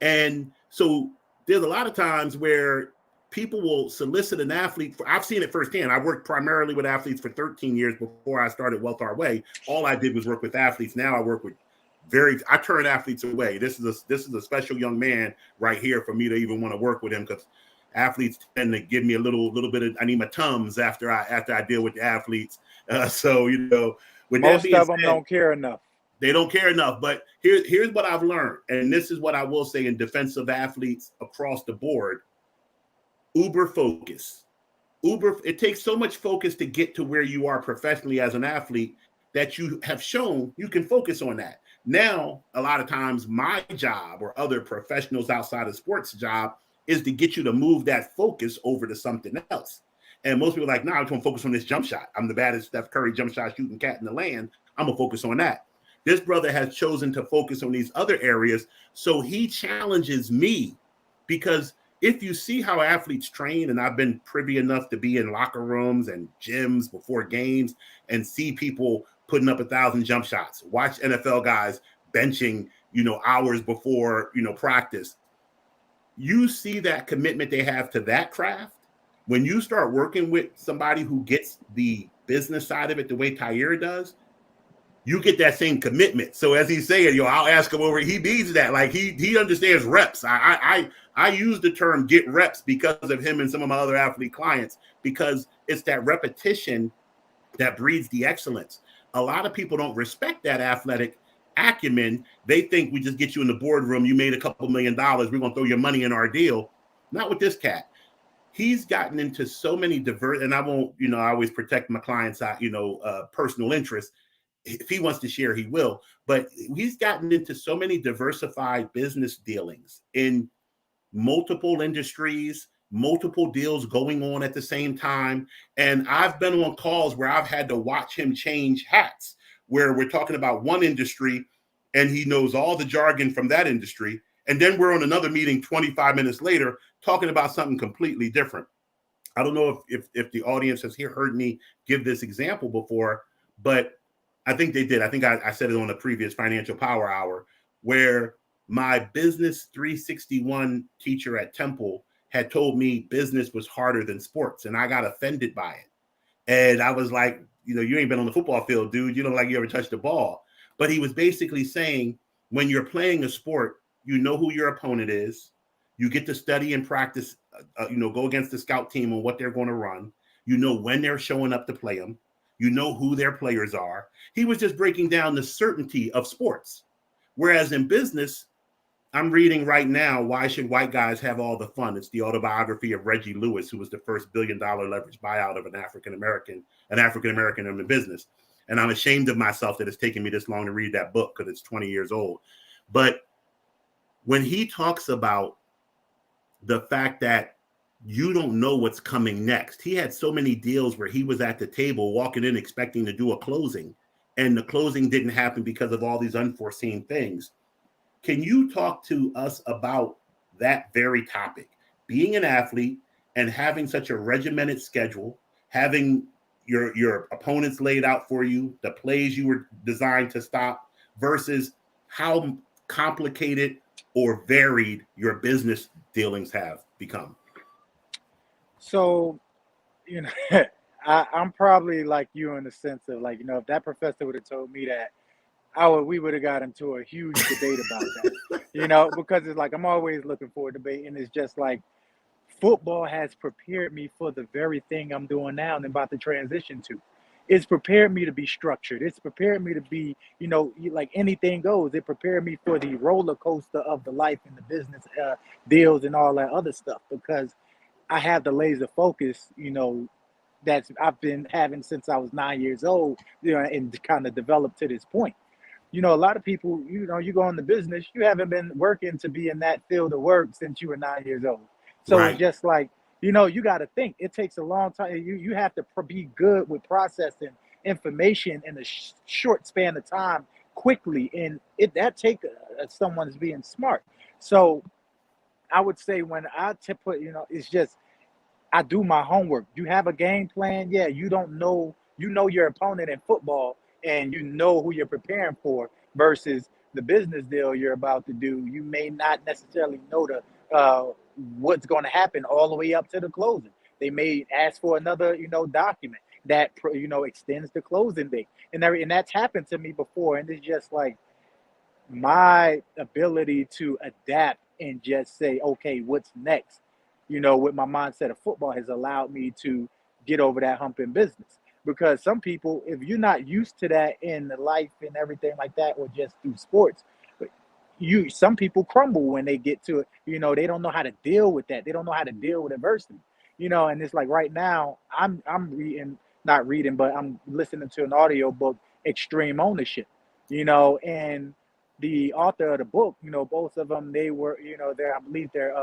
S1: And so there's a lot of times where people will solicit an athlete. I've seen it firsthand. I worked primarily with athletes for 13 years before I started Wealth Our Way. All I did was work with athletes. Now I work with I turn athletes away. This is a special young man right here for me to even want to work with him, because athletes tend to give me a little bit of, I need my tums after I deal with the athletes. So with that
S2: Most
S1: being
S2: of them
S1: said,
S2: don't care enough.
S1: they don't care enough. But here's what I've learned, and this is what I will say in defense of athletes across the board: uber focus. It takes so much focus to get to where you are professionally as an athlete that you have shown you can focus on that. Now, a lot of times my job or other professionals outside of sports job is to get you to move that focus over to something else. And most people are like, no, I just want to focus on this jump shot. I'm the baddest Steph Curry jump shot shooting cat in the land. I'm going to focus on that. This brother has chosen to focus on these other areas. So he challenges me, because if you see how athletes train, and I've been privy enough to be in locker rooms and gyms before games and see people putting up 1,000 jump shots, watch NFL guys benching, hours before, practice. You see that commitment they have to that craft. When you start working with somebody who gets the business side of it the way Tahir does, you get that same commitment. So as he's saying, I'll ask him over. He needs that. Like he understands reps. I use the term get reps because of him and some of my other athlete clients, because it's that repetition that breeds the excellence. A lot of people don't respect that athletic acumen. They think we just get you in the boardroom. You made a couple $1,000,000. We're gonna throw your money in our deal. Not with this cat. He's gotten into so many diverse, and I won't, I always protect my clients' personal interests. If he wants to share, he will. But he's gotten into so many diversified business dealings in multiple industries, multiple deals going on at the same time. And I've been on calls where I've had to watch him change hats, where we're talking about one industry and he knows all the jargon from that industry. And then we're on another meeting 25 minutes later talking about something completely different. I don't know if the audience has heard me give this example before, but I think they did. I think I said it on the previous Financial Power Hour, where my business 361 teacher at Temple had told me business was harder than sports, and I got offended by it. And I was like, you ain't been on the football field, dude. You don't like you ever touched the ball. But he was basically saying, when you're playing a sport, you know who your opponent is. You get to study and practice, go against the scout team on what they're going to run. You know when they're showing up to play them. You know who their players are. He was just breaking down the certainty of sports. Whereas in business, I'm reading right now, Why Should White Guys Have All the Fun? It's the autobiography of Reggie Lewis, who was the first $1 billion leverage buyout of an African American in the business. And I'm ashamed of myself that it's taken me this long to read that book because it's 20 years old. But when he talks about the fact that you don't know what's coming next, he had so many deals where he was at the table walking in expecting to do a closing, and the closing didn't happen because of all these unforeseen things. Can you talk to us about that very topic? Being an athlete and having such a regimented schedule, having your opponents laid out for you, the plays you were designed to stop, versus how complicated or varied your business dealings have become.
S2: So, I'm probably like you in the sense of like, if that professor would have told me that, we would have got into a huge debate about that, because it's like I'm always looking for a debate, and it's just like football has prepared me for the very thing I'm doing now and about to transition to. It's prepared me to be structured. It's prepared me to be, like anything goes. It prepared me for the roller coaster of the life and the business deals and all that other stuff, because I have the laser focus, that's I've been having since I was 9 years old, and kind of developed to this point. A lot of people, you go in the business, you haven't been working to be in that field of work since you were 9 years old. So it's
S1: Right.
S2: just like, you got to think. It takes a long time. You have to be good with processing information in a short span of time quickly, and that take someone's being smart. So I would say when put, it's just I do my homework. You have a game plan. Yeah, you don't know, your opponent in football, and you know who you're preparing for, versus the business deal you're about to do. You may not necessarily know what's going to happen all the way up to the closing. They may ask for another, document that extends the closing date, and that's happened to me before. And it's just like my ability to adapt and just say, okay, what's next? With my mindset of football has allowed me to get over that hump in business. Because some people, if you're not used to that in life and everything like that, or just through sports, some people crumble when they get to it. They don't know how to deal with that. They don't know how to deal with adversity. And it's like right now, I'm reading, not reading, but I'm listening to an audio book, Extreme Ownership. And the author of the book, both of them, they were, I believe they're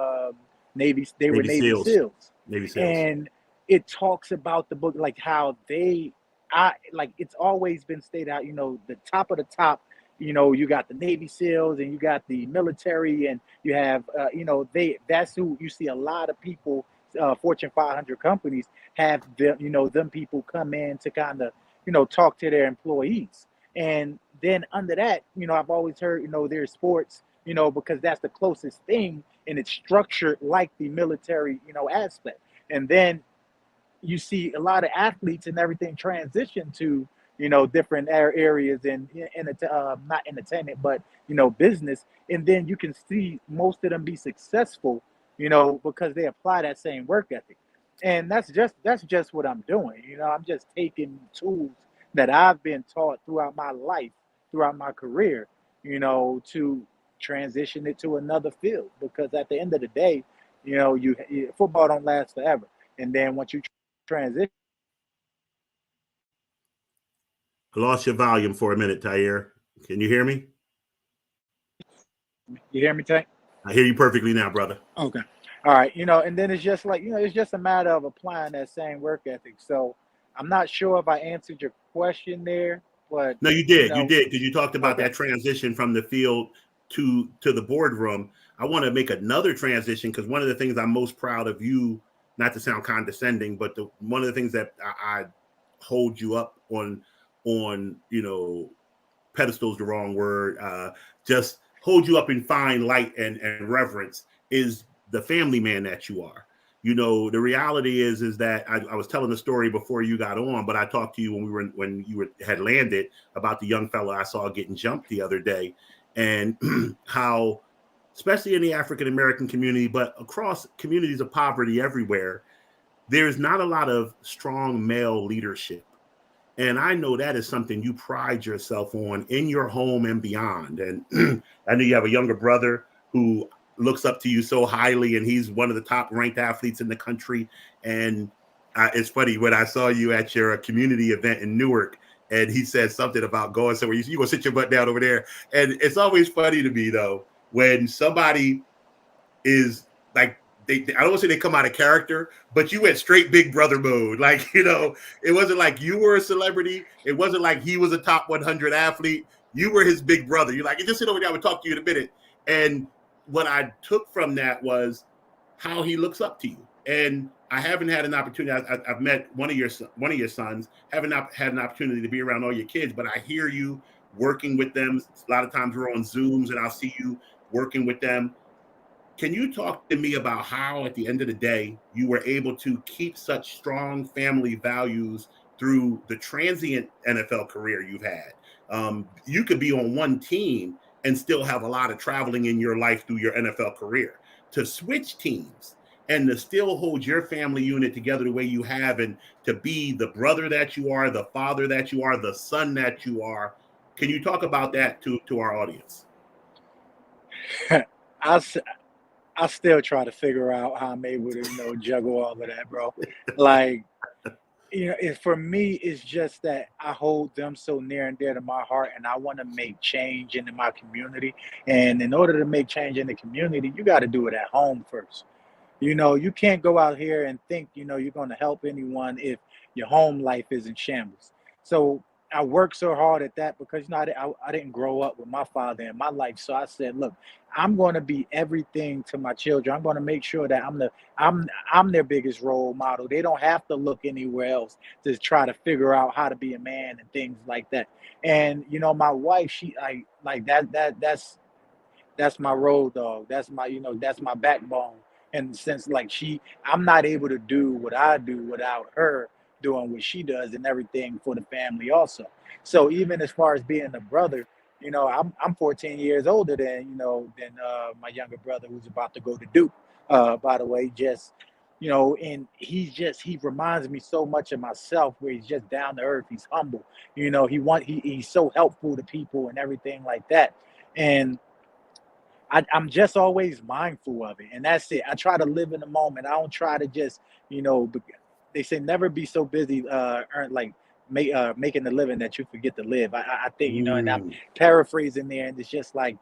S2: they were
S1: Navy
S2: Navy
S1: SEALs.
S2: SEALs.
S1: Navy SEALs.
S2: And it talks about the book, like how it's always been stated out, the top of the top, you got the Navy SEALs and you got the military, and you have, that's who you see a lot of people, Fortune 500 companies have them, them people come in to kind of, talk to their employees. And then under that, I've always heard, there's sports, because that's the closest thing, and it's structured like the military, aspect. And then you see a lot of athletes and everything transition to, different areas in not entertainment, but, business. And then you can see most of them be successful, because they apply that same work ethic. And that's just what I'm doing. I'm just taking tools that I've been taught throughout my life, throughout my career, to transition it to another field. Because at the end of the day, football don't last forever. And then once you transition.
S1: I lost your volume for a minute, Tahir. Can you hear me?
S2: You hear me, Tank?
S1: I hear you perfectly now, brother.
S2: Okay. All right. And then it's just like, it's just a matter of applying that same work ethic. So I'm not sure if I answered your question there, but
S1: No, you did. You did, because you talked about
S2: okay.
S1: that transition from the field to the boardroom. I want to make another transition, because one of the things I'm most proud of you, not to sound condescending, but one of the things that I hold you up on on, pedestals, the wrong word, just hold you up in fine light and reverence is the family man that you are. The reality is that I was telling the story before you got on, but I talked to you when you had landed about the young fellow I saw getting jumped the other day, and how, especially in the African American community, but across communities of poverty everywhere, there's not a lot of strong male leadership. And I know that is something you pride yourself on in your home and beyond. And I know you have a younger brother who looks up to you so highly, and he's one of the top ranked athletes in the country. And it's funny when I saw you at your community event in Newark, and he said something about going somewhere. You go sit your butt down over there. And it's always funny to me, though, when somebody is like, I don't want to say they come out of character, but you went straight big brother mode. Like, it wasn't like you were a celebrity. It wasn't like he was a top 100 athlete. You were his big brother. You're like, just sit over there. I would talk to you in a minute. And what I took from that was how he looks up to you. And I haven't had an opportunity. I've met one of your sons. Haven't had an opportunity to be around all your kids, but I hear you working with them. A lot of times we're on Zooms, and I'll see you working with them. Can you talk to me about how, at the end of the day, you were able to keep such strong family values through the transient NFL career you've had? You could be on one team and still have a lot of traveling in your life through your NFL career. To switch teams and to still hold your family unit together the way you have, and to be the brother that you are, the father that you are, the son that you are. Can you talk about that to our audience?
S2: I, I still try to figure out how I'm able to, juggle all of that, bro. Like, for me, it's just that I hold them so near and dear to my heart, and I want to make change in my community. And in order to make change in the community, you got to do it at home first. You can't go out here and think, you're going to help anyone if your home life is in shambles. So I worked so hard at that because, I didn't grow up with my father in my life. So I said, look, I'm going to be everything to my children. I'm going to make sure that I'm their biggest role model. They don't have to look anywhere else to try to figure out how to be a man and things like that. And my wife, she like that's my road dog. That's that's my backbone. And since like I'm not able to do what I do without her doing what she does and everything for the family also. So even as far as being a brother, I'm 14 years older than my younger brother who's about to go to Duke. By the way, just and he reminds me so much of myself, where he's just down to earth, he's humble, he's so helpful to people and everything like that. And I'm just always mindful of it, and that's it. I try to live in the moment. I don't try to just, they say never be so busy, making a living that you forget to live. I think, and I'm
S1: Mm,
S2: paraphrasing there, and it's just like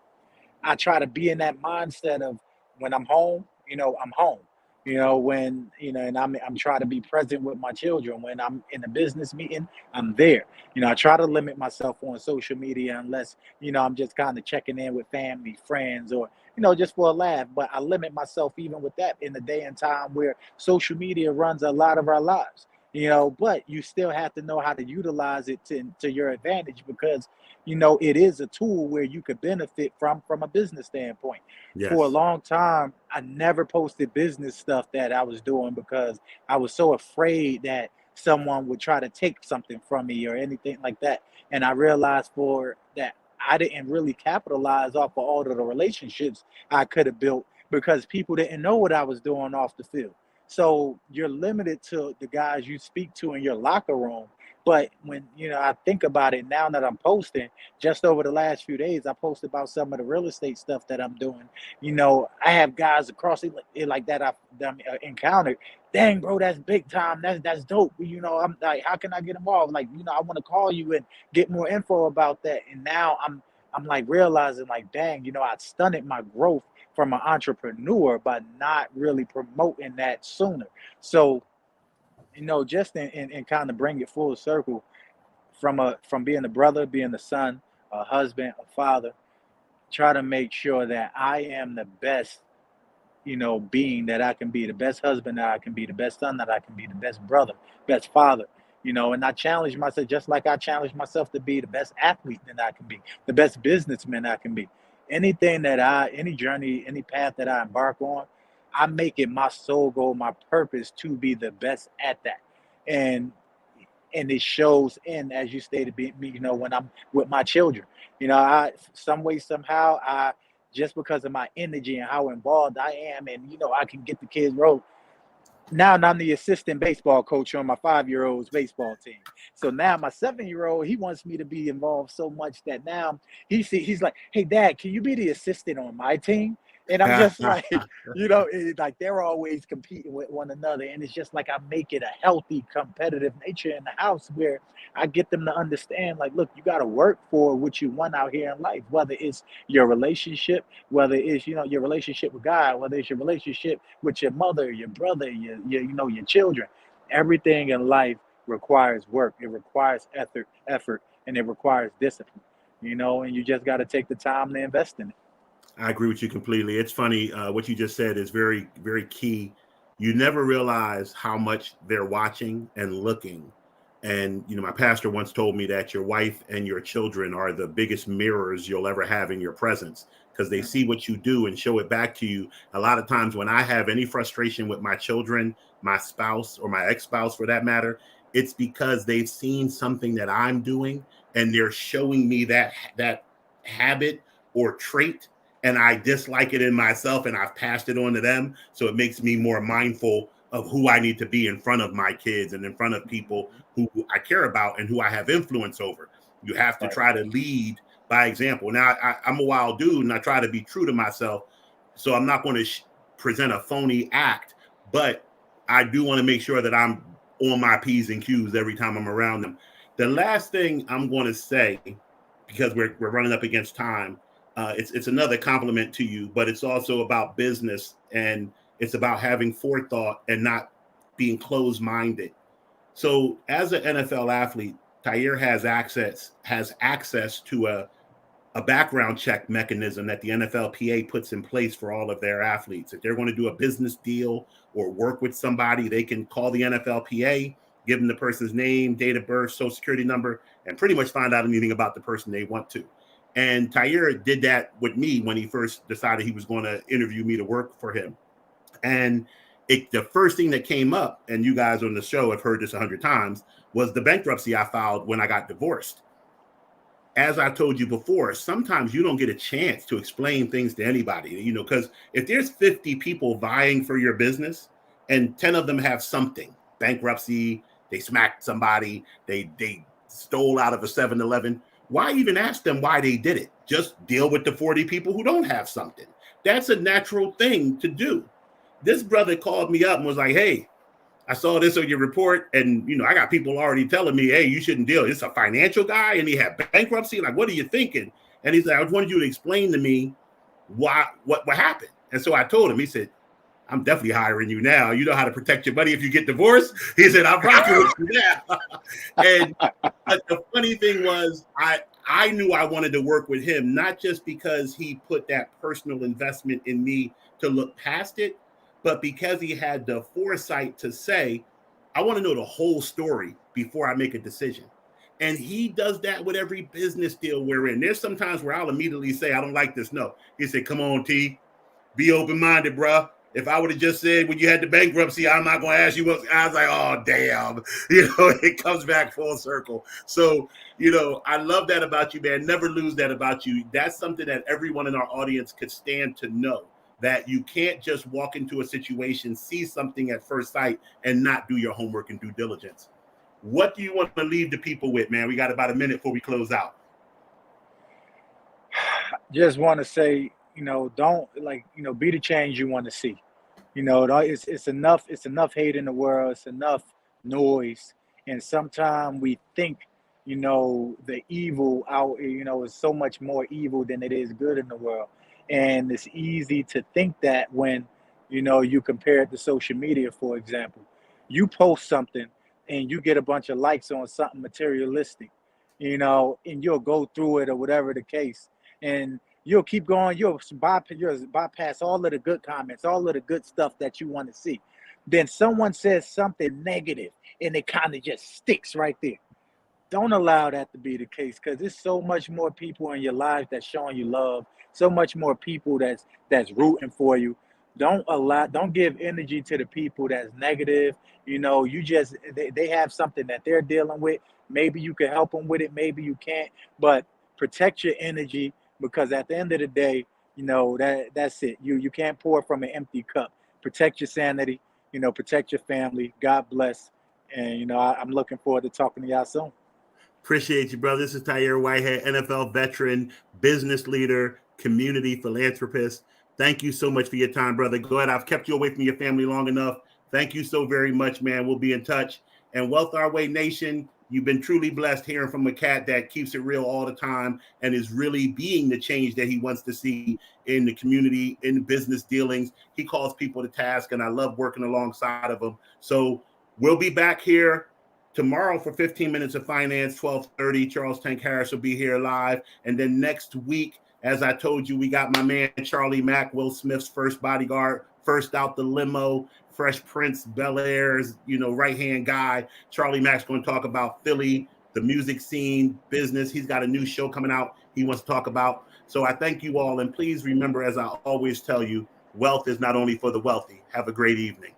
S2: I try to be in that mindset of when I'm home, I'm home. When and I'm trying to be present with my children. When I'm in a business meeting, I'm there. I try to limit myself on social media unless I'm just kind of checking in with family, friends, or just for a laugh. But I limit myself even with that in the day and time where social media runs a lot of our lives. But you still have to know how to utilize it to your advantage, because it is a tool where you could benefit from a business standpoint. For a
S1: yes.
S2: long time, I never posted business stuff that I was doing because I was so afraid that someone would try to take something from me or anything like that. And I realized for that I didn't really capitalize off of all of the relationships I could have built because people didn't know what I was doing off the field. So you're limited to the guys you speak to in your locker room. But when I think about it now that I'm posting, just over the last few days, I posted about some of the real estate stuff that I'm doing. I have guys across it like that I've encountered. Dang, bro, that's big time. That's dope. I'm like, how can I get involved? Like, I want to call you and get more info about that. And now I'm like realizing like, dang, I stunted my growth from an entrepreneur by not really promoting that sooner. So, just in kind of bring it full circle from being a brother, being a son, a husband, a father, try to make sure that I am the best, being that I can be, the best husband that I can be, the best son that I can be, the best brother, best father. And I challenge myself just like I challenge myself to be the best athlete that I can be, the best businessman I can be. Any journey, any path that I embark on, I make it my sole goal, my purpose to be the best at that. And and it shows in, as you stated, when I'm with my children. I some way somehow I just because of my energy and how involved I am, and I can get the kids roll. Now I'm the assistant baseball coach on my 5-year-old's baseball team. So now my 7-year-old, he wants me to be involved so much that now he's like, "Hey, Dad, can you be the assistant on my team?" And I'm just like, like they're always competing with one another, and it's just like I make it a healthy, competitive nature in the house where I get them to understand, like, look, you got to work for what you want out here in life, whether it's your relationship, whether it's your relationship with God, whether it's your relationship with your mother, your brother, your children. Everything in life requires work. It requires effort, and it requires discipline. And you just got to take the time to invest in it.
S1: I agree with you completely. It's funny. What you just said is very, very key. You never realize how much they're watching and looking. And, my pastor once told me that your wife and your children are the biggest mirrors you'll ever have in your presence because they see what you do and show it back to you. A lot of times when I have any frustration with my children, my spouse, or my ex-spouse for that matter, it's because they've seen something that I'm doing and they're showing me that habit or trait, and I dislike it in myself and I've passed it on to them. So it makes me more mindful of who I need to be in front of my kids and in front of people who I care about and who I have influence over. You have to
S2: Right.
S1: try to lead by example. Now, I'm a wild dude and I try to be true to myself. So I'm not going to present a phony act, but I do want to make sure that I'm on my P's and Q's every time I'm around them. The last thing I'm going to say, because we're running up against time, it's another compliment to you, but it's also about business and it's about having forethought and not being closed-minded. So, as an NFL athlete, Tahir has access to a background check mechanism that the NFLPA puts in place for all of their athletes. If they're going to do a business deal or work with somebody, they can call the NFLPA, give them the person's name, date of birth, social security number, and pretty much find out anything about the person they want to. And Tahir did that with me when he first decided he was going to interview me to work for him. And the first thing that came up, and you guys on the show have heard this 100 times, was the bankruptcy I filed when I got divorced. As I told you before, sometimes you don't get a chance to explain things to anybody, because if there's 50 people vying for your business and 10 of them have something, bankruptcy, they smacked somebody, they stole out of a 7-Eleven, why even ask them why they did it? Just deal with the 40 people who don't have something. That's a natural thing to do. This brother called me up and was like, hey, I saw this on your report, and I got people already telling me, hey, you shouldn't deal. It's a financial guy, and he had bankruptcy. Like, what are you thinking? And he's like, I just wanted you to explain to me what happened. And so I told him. He said, I'm definitely hiring you now. You know how to protect your money if you get divorced. He said, I'm rocking with you now. And the funny thing was, I knew I wanted to work with him, not just because he put that personal investment in me to look past it, but because he had the foresight to say, I want to know the whole story before I make a decision. And he does that with every business deal we're in. There's sometimes where I'll immediately say, I don't like this. No. He said, come on, T, be open-minded, bro. If I would have just said when you had the bankruptcy, I'm not going to ask you what, I was like, oh, damn. It comes back full circle. So, I love that about you, man. Never lose that about you. That's something that everyone in our audience could stand to know, that you can't just walk into a situation, see something at first sight, and not do your homework and due diligence. What do you want to leave the people with, man? We got about a minute before we close out.
S2: Just want to say, don't be the change you want to see. It's enough hate in the world. It's enough noise, and sometimes we think, the evil out. Is so much more evil than it is good in the world, and it's easy to think that when, you compare it to social media, for example, you post something and you get a bunch of likes on something materialistic, and you'll go through it or whatever the case, and you'll keep going. You'll bypass all of the good comments, all of the good stuff that you want to see. then someone says something negative and it kind of just sticks right there. Don't allow that to be the case, because there's so much more people in your life that's showing you love, so much more people that's rooting for you. Don't give energy to the people that's negative. You just they have something that they're dealing with. Maybe you can help them with it, maybe you can't, but protect your energy, because at the end of the day, that's it. You can't pour from an empty cup. Protect your sanity, protect your family. God bless. And I'm looking forward to talking to y'all soon.
S1: Appreciate you, brother. This is Tahir Whitehead, NFL veteran, business leader, community philanthropist. Thank you so much for your time, brother. Go ahead. I've kept you away from your family long enough. Thank you so very much, man. We'll be in touch. And Wealth Our Way Nation, you've been truly blessed hearing from a cat that keeps it real all the time and is really being the change that he wants to see in the community, in business dealings. He calls people to task, and I love working alongside of him. So we'll be back here tomorrow for 15 minutes of finance, 12:30. Charles Tank Harris will be here live. And then next week, as I told you, we got my man Charlie Mack, Will Smith's first bodyguard, first out the limo, Fresh Prince, Bel Air's, right-hand guy. Charlie Mack's going to talk about Philly, the music scene, business. He's got a new show coming out he wants to talk about. So I thank you all. And please remember, as I always tell you, wealth is not only for the wealthy. Have a great evening.